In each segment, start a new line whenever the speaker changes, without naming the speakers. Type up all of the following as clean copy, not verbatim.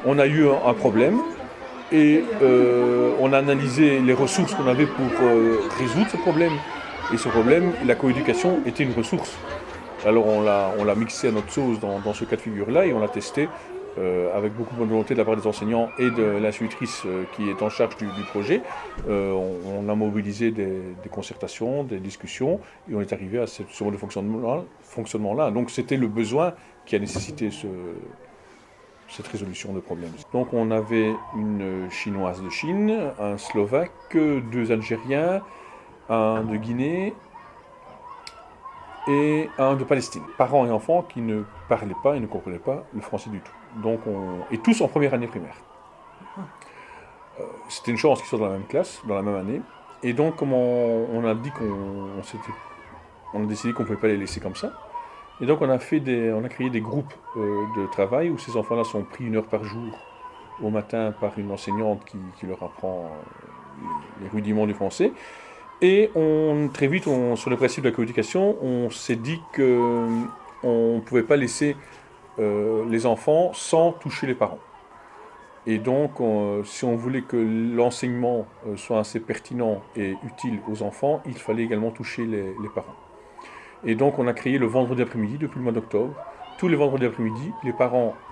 on a eu un problème et on a analysé les ressources qu'on avait pour résoudre ce problème. Et ce problème, la coéducation était une ressource. Alors on l'a mixé à notre sauce dans ce cas de figure-là et on l'a testé avec beaucoup de bonne volonté de la part des enseignants et de l'institutrice qui est en charge du projet. On a mobilisé des concertations, des discussions et on est arrivé à ce mode de fonctionnement-là. Donc c'était le besoin qui a nécessité cette résolution de problème. Donc on avait une chinoise de Chine, un Slovaque, deux Algériens, un de Guinée et un de Palestine. Parents et enfants qui ne parlaient pas et ne comprenaient pas le français du tout. Et tous en première année primaire. C'était une chance qu'ils soient dans la même classe, dans la même année. Et donc, comme on a dit on a décidé qu'on ne pouvait pas les laisser comme ça. Et donc, on a créé des groupes de travail où ces enfants-là sont pris 1 heure par jour au matin par une enseignante qui leur apprend les rudiments du français. Et très vite, sur le principe de la communication, on s'est dit qu'on ne pouvait pas laisser les enfants sans toucher les parents. Et donc, si on voulait que l'enseignement soit assez pertinent et utile aux enfants, il fallait également toucher les parents. Et donc, on a créé le vendredi après-midi depuis le mois d'octobre. Tous les vendredis après-midi,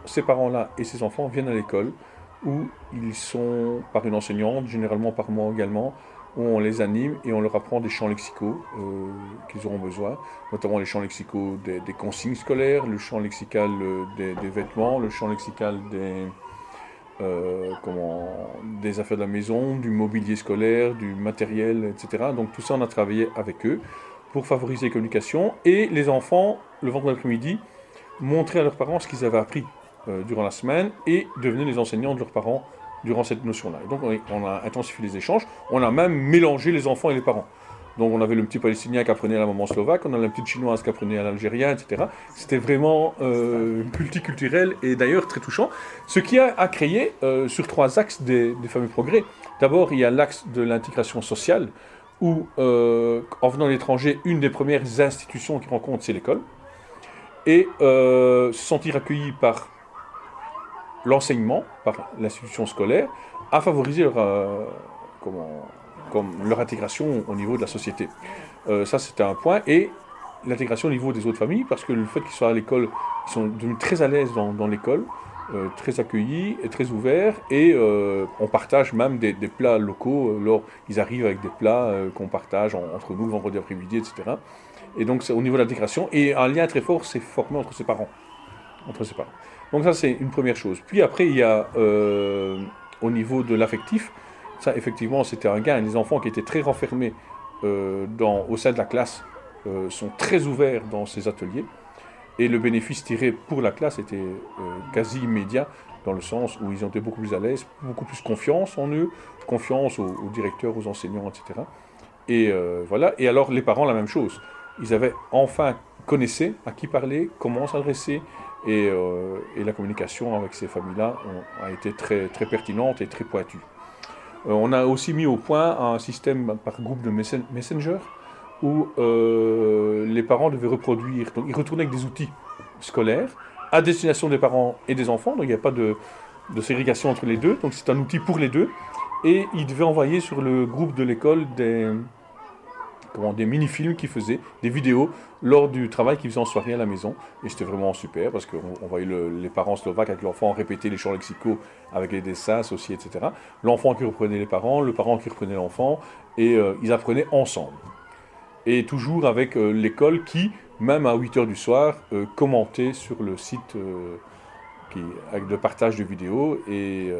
ces parents-là et ces enfants viennent à l'école où ils sont par une enseignante, généralement par moi également, où on les anime et on leur apprend des champs lexicaux qu'ils auront besoin, notamment les champs lexicaux des consignes scolaires, le champ lexical des vêtements, le champ lexical des affaires de la maison, du mobilier scolaire, du matériel, etc. Donc tout ça, on a travaillé avec eux pour favoriser les communications. Et les enfants, le vendredi après-midi, montraient à leurs parents ce qu'ils avaient appris durant la semaine et devenaient les enseignants de leurs parents durant cette notion-là. Et donc on a intensifié les échanges, on a même mélangé les enfants et les parents. Donc on avait le petit Palestinien qui apprenait à la maman slovaque, on a la petite Chinoise qui apprenait à l'Algérien, etc. C'était vraiment multiculturel et d'ailleurs très touchant. Ce qui a créé sur 3 axes des fameux progrès. D'abord, il y a l'axe de l'intégration sociale, où en venant de l'étranger, une des premières institutions qu'ils rencontrent, c'est l'école. Et se sentir accueillis par l'enseignement, par l'institution scolaire, a favorisé leur intégration au niveau de la société. Ça, c'était un point. Et l'intégration au niveau des autres familles, parce que le fait qu'ils soient à l'école, ils sont devenus très à l'aise dans l'école, très accueillis et très ouverts. Et on partage même des plats locaux. Ils arrivent avec des plats qu'on partage entre nous le vendredi après-midi, etc. Et donc, c'est au niveau de l'intégration. Et un lien très fort s'est formé entre ses parents. Donc ça, c'est une première chose. Puis après, il y a au niveau de l'affectif, ça, effectivement, c'était un gain. Les enfants qui étaient très renfermés au sein de la classe sont très ouverts dans ces ateliers. Et le bénéfice tiré pour la classe était quasi immédiat, dans le sens où ils étaient beaucoup plus à l'aise, beaucoup plus confiance en eux, confiance aux directeurs, aux enseignants, etc. Et voilà. Et alors, les parents, la même chose. Ils avaient connaissaient à qui parler, comment s'adresser, et la communication avec ces familles-là a été très, très pertinente et très pointue. On a aussi mis au point un système par groupe de Messenger où les parents devaient reproduire, donc ils retournaient avec des outils scolaires à destination des parents et des enfants, donc il n'y a pas de ségrégation entre les deux, donc c'est un outil pour les deux, et ils devaient envoyer sur le groupe de l'école des mini-films qu'ils faisaient, des vidéos, lors du travail qu'ils faisaient en soirée à la maison. Et c'était vraiment super, parce qu'on voyait les parents slovaques avec l'enfant répéter les champs lexicaux avec les dessins associés, etc. L'enfant qui reprenait les parents, le parent qui reprenait l'enfant, et ils apprenaient ensemble. Et toujours avec l'école qui, même à 8 h du soir, commentait sur le site avec le partage de vidéos, et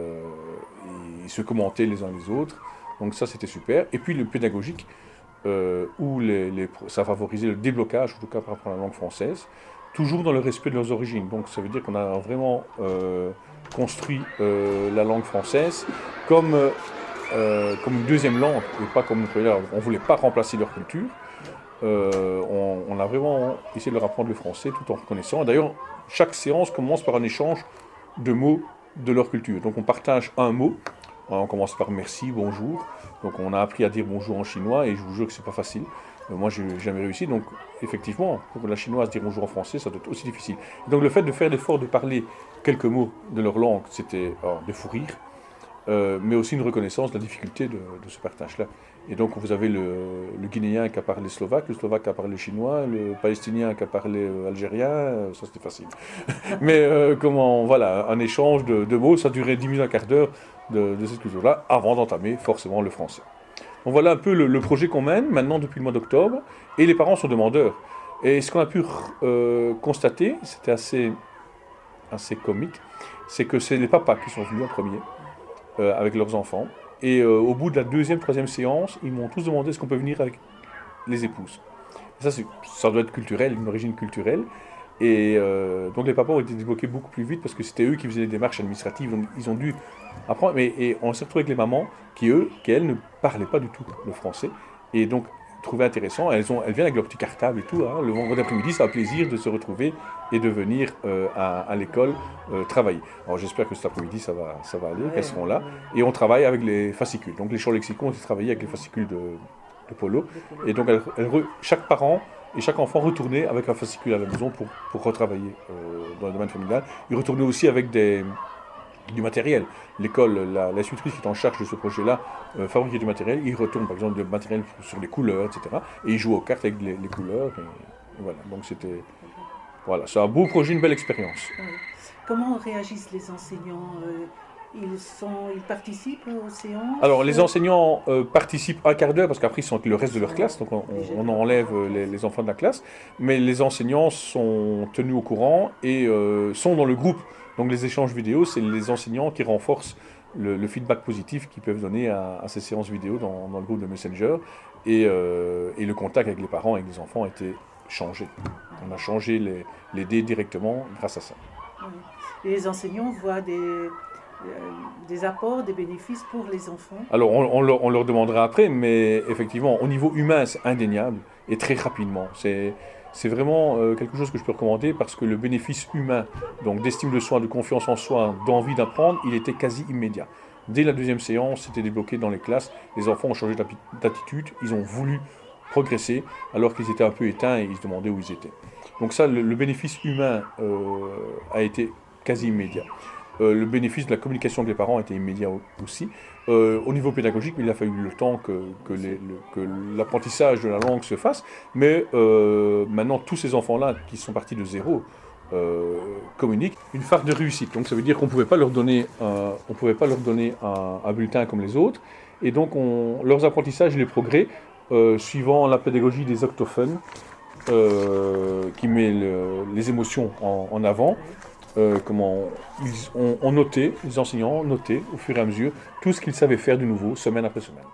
ils se commentaient les uns les autres. Donc ça, c'était super. Et puis le pédagogique, où ça favorisait le déblocage, en tout cas par rapport à la langue française, toujours dans le respect de leurs origines. Donc ça veut dire qu'on a vraiment construit la langue française comme une deuxième langue, et pas comme une première langue. On ne voulait pas remplacer leur culture. On a vraiment essayé de leur apprendre le français tout en reconnaissant. D'ailleurs, chaque séance commence par un échange de mots de leur culture. Donc on partage un mot. On commence par merci, bonjour. Donc on a appris à dire bonjour en chinois et je vous jure que c'est pas facile. Moi, je n'ai jamais réussi. Donc effectivement, pour la chinoise dire bonjour en français, ça doit être aussi difficile. Donc le fait de faire l'effort de parler quelques mots de leur langue, c'était de fou rire, mais aussi une reconnaissance de la difficulté de ce partage-là. Et donc vous avez le Guinéen qui a parlé slovaque, le Slovaque qui a parlé chinois, le Palestinien qui a parlé algérien, ça c'était facile. Mais voilà, un échange de mots, ça durait 10 minutes, un quart d'heure de cette culture-là, avant d'entamer forcément le français. Donc voilà un peu le projet qu'on mène maintenant depuis le mois d'octobre, et les parents sont demandeurs. Et ce qu'on a pu constater, c'était assez comique, c'est que c'est les papas qui sont venus en premier, avec leurs enfants. Et au bout de la deuxième, troisième séance, ils m'ont tous demandé est-ce qu'on peut venir avec les épouses. Et ça doit être culturel, une origine culturelle. Et donc les papas ont été débloqués beaucoup plus vite parce que c'était eux qui faisaient les démarches administratives. Donc ils ont dû apprendre. Et on s'est retrouvé avec les mamans qui, elles, ne parlaient pas du tout le français. Et donc, trouvaient intéressant. Elles viennent avec leur petit cartable et tout. Hein. Le vendredi après-midi, c'est un plaisir de se retrouver et de venir à l'école travailler. Alors j'espère que cet après-midi, ça va aller, qu'elles seront là. Et on travaille avec les fascicules. Donc les champs lexicaux, on s'est travaillé avec les fascicules de Polo. Et donc chaque parent et chaque enfant retournait avec un fascicule à la maison pour retravailler dans le domaine familial. Ils retournaient aussi avec du matériel. L'école, la institutrice qui est en charge de ce projet-là, fabriquait du matériel. Ils retournent par exemple du matériel sur les couleurs, etc. Et ils jouent aux cartes avec les couleurs. Et voilà. Donc voilà, c'est un beau projet, une belle expérience.
Comment réagissent les enseignants? Ils participent aux séances?
Alors, les enseignants participent un quart d'heure, parce qu'après, ils sont avec le reste de leur classe, donc on enlève les enfants de la classe. Mais les enseignants sont tenus au courant et sont dans le groupe. Donc, les échanges vidéo, c'est les enseignants qui renforcent le feedback positif qu'ils peuvent donner à ces séances vidéo dans le groupe de Messenger. Et le contact avec les parents et les enfants a été changé. On a changé les dés directement grâce à ça.
Et les enseignants voient des apports, des bénéfices pour les enfants?
Alors, on leur demandera après, mais effectivement, au niveau humain, c'est indéniable, et très rapidement. C'est vraiment quelque chose que je peux recommander, parce que le bénéfice humain, donc d'estime de soi, de confiance en soi, d'envie d'apprendre, il était quasi immédiat. Dès la deuxième séance, c'était débloqué dans les classes, les enfants ont changé d'attitude, ils ont voulu progresser, alors qu'ils étaient un peu éteints et ils se demandaient où ils étaient. Donc ça, le bénéfice humain a été quasi immédiat. Le bénéfice de la communication avec les parents était immédiat aussi. Au niveau pédagogique, il a fallu le temps que l'apprentissage de la langue se fasse, mais maintenant tous ces enfants-là qui sont partis de zéro communiquent une phare de réussite. Donc ça veut dire qu'on ne pouvait pas leur donner un bulletin comme les autres, et donc leurs apprentissages et les progrès, suivant la pédagogie des octophones, qui met les émotions en avant, les enseignants ont noté au fur et à mesure tout ce qu'ils savaient faire de nouveau, semaine après semaine.